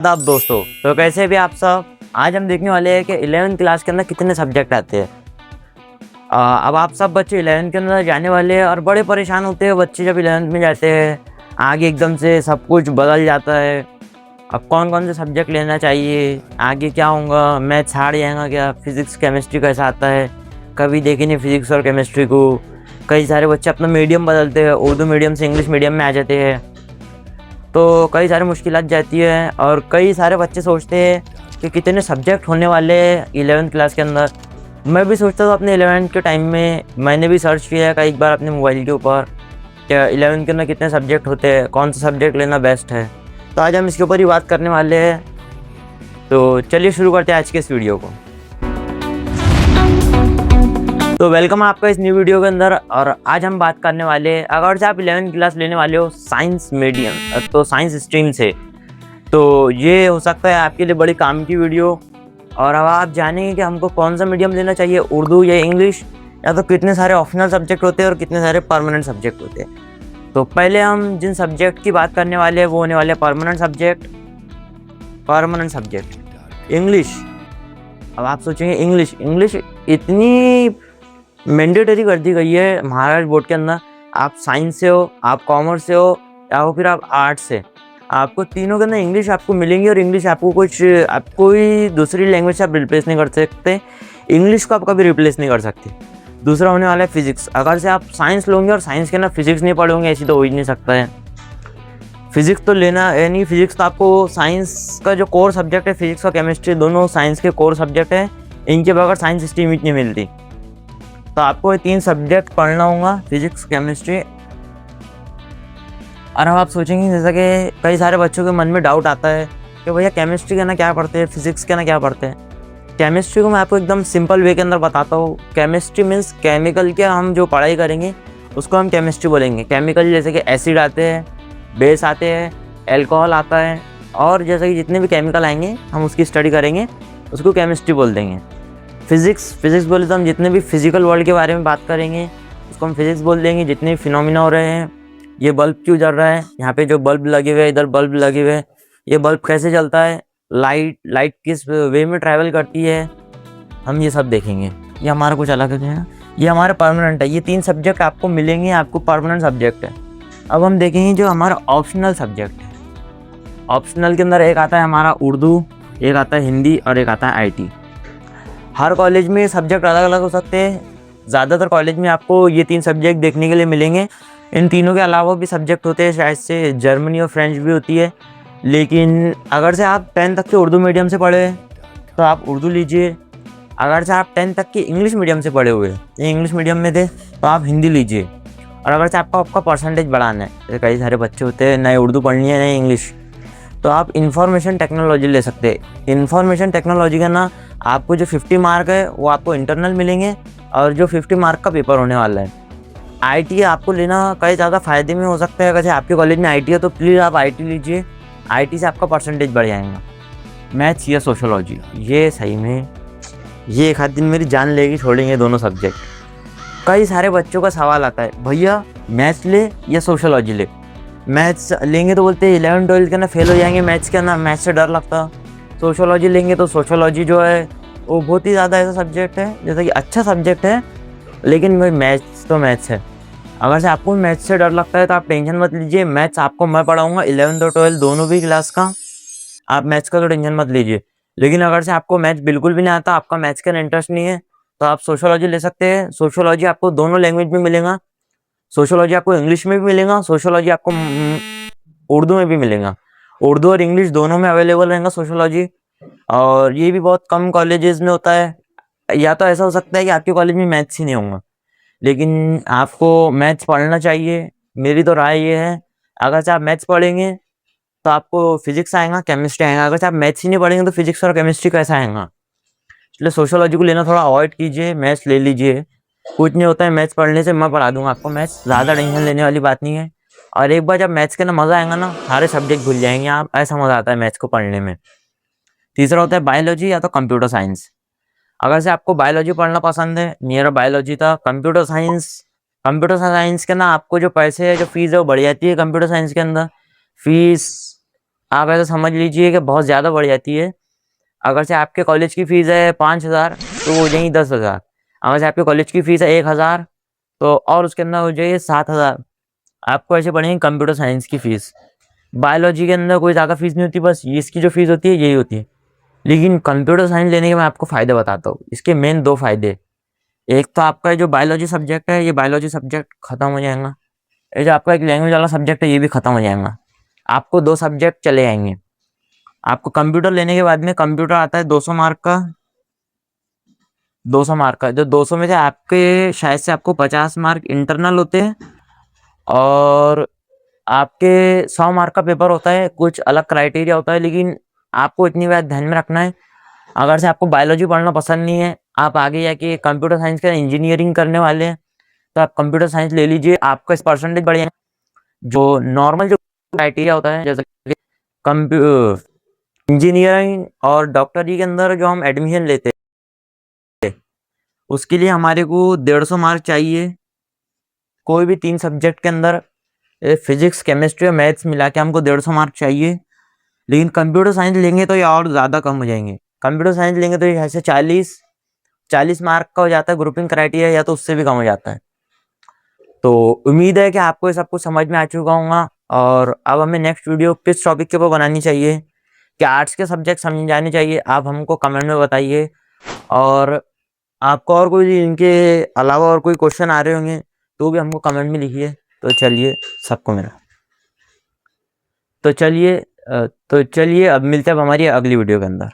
आदाब दोस्तों। तो कैसे भी आप सब, आज हम देखने वाले हैं कि 11th क्लास के अंदर कितने सब्जेक्ट आते हैं। अब आप सब बच्चे 11th के अंदर जाने वाले हैं और बड़े परेशान होते हैं बच्चे जब 11th में जाते हैं। आगे एकदम से सब कुछ बदल जाता है। अब कौन कौन से सब्जेक्ट लेना चाहिए, आगे क्या होगा, मैथ्स हार्ड जाएगा क्या, फिज़िक्स केमिस्ट्री कैसा आता है, कभी देखे नहीं फिज़िक्स और केमिस्ट्री को। कई सारे बच्चे अपना मीडियम बदलते हैं, उर्दू मीडियम से इंग्लिश मीडियम में आ जाते हैं, तो कई सारी मुश्किलात जाती है। और कई सारे बच्चे सोचते हैं कि कितने सब्जेक्ट होने वाले हैं 11th क्लास के अंदर। मैं भी सोचता था अपने 11th के टाइम में, मैंने भी सर्च किया है कई बार अपने मोबाइल के ऊपर कि 11th के अंदर कितने सब्जेक्ट होते हैं, कौन सा सब्जेक्ट लेना बेस्ट है। तो आज हम इसके ऊपर ही बात करने वाले हैं। तो चलिए शुरू करते हैं आज के इस वीडियो को। तो वेलकम आपका इस न्यू वीडियो के अंदर। और आज हम बात करने वाले हैं, अगर से आप 11th क्लास लेने वाले हो साइंस मीडियम, तो साइंस स्ट्रीम से, तो ये हो सकता है आपके लिए बड़ी काम की वीडियो। और अब आप जानेंगे कि हमको कौन सा मीडियम लेना चाहिए, उर्दू या इंग्लिश, या तो कितने सारे ऑप्शनल सब्जेक्ट होते हैं और कितने सारे परमानेंट सब्जेक्ट होते हैं। तो पहले हम जिन सब्जेक्ट की बात करने वाले हैं वो होने वाले परमानेंट सब्जेक्ट। इंग्लिश। अब आप सोचेंगे इंग्लिश इतनी मैंडेटरी कर दी गई है महाराष्ट्र बोर्ड के अंदर। आप साइंस से हो, आप कॉमर्स से हो, या फिर आप आर्ट्स से, आपको तीनों के अंदर इंग्लिश आपको मिलेंगी। और इंग्लिश आपको कोई दूसरी लैंग्वेज से आप रिप्लेस नहीं कर सकते। इंग्लिश को आप कभी रिप्लेस नहीं कर सकते। दूसरा होने वाला है फिजिक्स। अगर से आप साइंस लोगे और साइंस के अंदर फिजिक्स नहीं पढ़ोगे, ऐसी तो हो ही नहीं सकता है। फिजिक्स तो लेना, यानी फिजिक्स तो आपको साइंस का जो कोर सब्जेक्ट है, फिजिक्स और केमिस्ट्री दोनों साइंस के कोर सब्जेक्ट है। इनके बगैर साइंस स्ट्रीम इतनी मिलती। तो आपको ये 3 सब्जेक्ट पढ़ना होगा, फिजिक्स, केमिस्ट्री। और अब आप सोचेंगे, जैसा कि कई सारे बच्चों के मन में डाउट आता है कि भैया केमिस्ट्री के ना क्या पढ़ते हैं, फिजिक्स के ना क्या पढ़ते हैं। केमिस्ट्री को मैं आपको एकदम सिंपल वे के अंदर बताता हूँ। केमिस्ट्री मीन्स केमिकल के हम जो पढ़ाई करेंगे उसको हम केमिस्ट्री बोलेंगे। केमिकल जैसे कि एसिड आते हैं, बेस आते हैं, एल्कोहल आता है, और जैसे कि जितने भी केमिकल आएंगे हम उसकी स्टडी करेंगे, उसको केमिस्ट्री बोल देंगे। फिज़िक्स बोले तो हम जितने भी फिजिकल वर्ल्ड के बारे में बात करेंगे उसको हम फिज़िक्स बोल देंगे। जितने भी फिनोमिना हो रहे हैं, ये बल्ब क्यों जल रहा है, यहाँ पे जो बल्ब लगे हुए हैं, इधर बल्ब लगे हुए हैं, ये बल्ब कैसे जलता है, लाइट किस वे में ट्रैवल करती है, हम ये सब देखेंगे। ये हमारा कुछ अलग है, ये हमारा परमानेंट है। ये 3 सब्जेक्ट आपको मिलेंगे, आपको परमानेंट सब्जेक्ट है। अब हम देखेंगे जो हमारा ऑप्शनल सब्जेक्ट है। ऑप्शनल के अंदर एक आता है हमारा उर्दू, एक आता है हिंदी और एक आता है IT। हर कॉलेज में सब्जेक्ट अलग अलग हो सकते हैं। ज़्यादातर कॉलेज में आपको ये 3 सब्जेक्ट देखने के लिए मिलेंगे। इन तीनों के अलावा भी सब्जेक्ट होते हैं, शायद से जर्मनी और फ्रेंच भी होती है। लेकिन अगर से आप 10 तक के उर्दू मीडियम से पढ़े तो आप उर्दू लीजिए। अगर से आप 10 तक के इंग्लिश मीडियम से पढ़े हुए, इंग्लिश मीडियम में थे, तो आप हिंदी लीजिए। और अगर से आपका परसेंटेज बढ़ाना है, कई सारे बच्चे होते हैं नए उर्दू पढ़नी है नए इंग्लिश, तो आप इंफॉर्मेशन टेक्नोलॉजी ले सकते हैं। इंफॉर्मेशन टेक्नोलॉजी का ना आपको जो 50 मार्क है वो आपको इंटरनल मिलेंगे, और जो 50 मार्क का पेपर होने वाला है। IT आपको लेना कई ज़्यादा फ़ायदे में हो सकता है। अगर आपके कॉलेज में IT है तो प्लीज़ आप IT लीजिए। IT से आपका परसेंटेज बढ़ जाएगा। मैथ्स या सोशोलॉजी, ये सही में ये एक आध दिन मेरी जान लेगी, छोड़ेंगे दोनों सब्जेक्ट। कई सारे बच्चों का सवाल आता है, भैया मैथ्स ले या सोशोलॉजी ले। मैथ्स लेंगे तो बोलते हैं 11 12 के ना फेल हो जाएंगे मैथ्स के ना, मैथ्स से डर लगता। सोशोलॉजी लेंगे तो सोशोलॉजी जो है वो बहुत ही ज़्यादा ऐसा सब्जेक्ट है जैसा कि अच्छा सब्जेक्ट है, लेकिन भाई मैथ्स तो मैथ्स है। अगर से आपको मैथ्स से डर लगता है तो आप टेंशन मत लीजिए। मैथ्स आपको मैं पढ़ाऊँगा 11th और 12th दोनों भी क्लास का। आप मैथ्स का तो टेंशन मत लीजिए। लेकिन अगर से आपको मैथ्स बिल्कुल भी नहीं आता, आपका मैथ्स का इंटरेस्ट नहीं है, तो आप सोशोलॉजी ले सकते हैं। सोशोलॉजी आपको दोनों लैंग्वेज में मिलेगा। सोशोलॉजी आपको इंग्लिश में भी मिलेगा, सोशोलॉजी आपको उर्दू में भी मिलेगा। उर्दू और इंग्लिश दोनों में अवेलेबल रहेगा सोशोलॉजी। और ये भी बहुत कम कॉलेजेस में होता है। या तो ऐसा हो सकता है कि आपके कॉलेज में मैथ्स ही नहीं होगा, लेकिन आपको मैथ्स पढ़ना चाहिए। मेरी तो राय ये है, अगर से आप मैथ्स पढ़ेंगे तो आपको फिजिक्स आएगा, केमिस्ट्री आएगा। अगर से आप मैथ्स ही नहीं पढ़ेंगे तो फिजिक्स और केमिस्ट्री कैसा आएगा। इसलिए सोशोलॉजी को लेना थोड़ा अवॉइड कीजिए, मैथ्स ले लीजिए। कुछ नहीं होता है मैथ्स पढ़ने से, मैं पढ़ा दूंगा आपको मैथ्स, ज़्यादा टेंशन लेने वाली बात नहीं है। और एक बार जब मैथ्स के ना मज़ा आएगा ना, सारे सब्जेक्ट भूल जाएंगे आप, ऐसा मज़ा आता है मैथ्स को पढ़ने में। तीसरा होता है बायोलॉजी या तो कंप्यूटर साइंस। अगर से आपको बायोलॉजी पढ़ना पसंद है, नियर बायोलॉजी था। कंप्यूटर साइंस के ना आपको जो पैसे है, जो फीस है वो बढ़ जाती है कंप्यूटर साइंस के अंदर। फीस आप ऐसा समझ लीजिए कि बहुत ज़्यादा बढ़ जाती है। अगर से आपके कॉलेज की फ़ीस है 5,000 तो वो हो जाएगी 10,000। अगर से आपके कॉलेज की फ़ीस है 1,000 तो और उसके अंदर हो जाइए 7,000। आपको ऐसे पड़ेगी कंप्यूटर साइंस की फ़ीस। बायोलॉजी के अंदर कोई ज़्यादा फ़ीस नहीं होती, बस इसकी जो फ़ीस होती है यही होती है। लेकिन कंप्यूटर साइंस लेने के मैं आपको फ़ायदे बताता हूँ। इसके मेन 2 फ़ायदे। एक तो आपका जो बायोलॉजी सब्जेक्ट है, ये बायोलॉजी सब्जेक्ट खत्म हो जाएगा। ये जो आपका एक लैंग्वेज वाला सब्जेक्ट है, ये भी खत्म हो जाएगा। आपको 2 सब्जेक्ट चले आएंगे। आपको कंप्यूटर लेने के बाद में कंप्यूटर आता है 200 मार्क का। 200 मार्क का, जो 200 में से आपके शायद से आपको 50 मार्क इंटरनल होते हैं और आपके 100 मार्क का पेपर होता है। कुछ अलग क्राइटेरिया होता है, लेकिन आपको इतनी बात ध्यान में रखना है, अगर से आपको बायोलॉजी पढ़ना पसंद नहीं है, आप आगे जाके कंप्यूटर साइंस का इंजीनियरिंग करने वाले हैं, तो आप कंप्यूटर साइंस ले लीजिए। आपका इस परसेंटेज बढ़ जाएगा। जो नॉर्मल जो क्राइटेरिया होता है, जैसे कि इंजीनियरिंग और डॉक्टरी के अंदर जो हम एडमिशन लेते हैं, उसके लिए हमारे को 150 मार्क चाहिए। कोई भी 3 सब्जेक्ट के अंदर फिजिक्स, केमिस्ट्री और मैथ्स मिला के हमको 150 मार्क चाहिए। लेकिन कंप्यूटर साइंस लेंगे तो ये और ज़्यादा कम हो जाएंगे। कंप्यूटर साइंस लेंगे तो ये ऐसे 40 मार्क का हो जाता है ग्रुपिंग क्राइटेरिया, या तो उससे भी कम हो जाता है। तो उम्मीद है कि आपको ये सब कुछ समझ में आ चुका होगा। और अब हमें नेक्स्ट वीडियो किस टॉपिक के ऊपर बनानी चाहिए, क्या आर्ट्स के सब्जेक्ट समझाने चाहिए, आप हमको कमेंट में बताइए। और आपको और कोई इनके अलावा और कोई क्वेश्चन आ रहे होंगे तो भी हमको कमेंट में लिखिए। तो चलिए, सबको मेरा तो चलिए अब मिलते हैं अब हमारी अगली वीडियो के अंदर।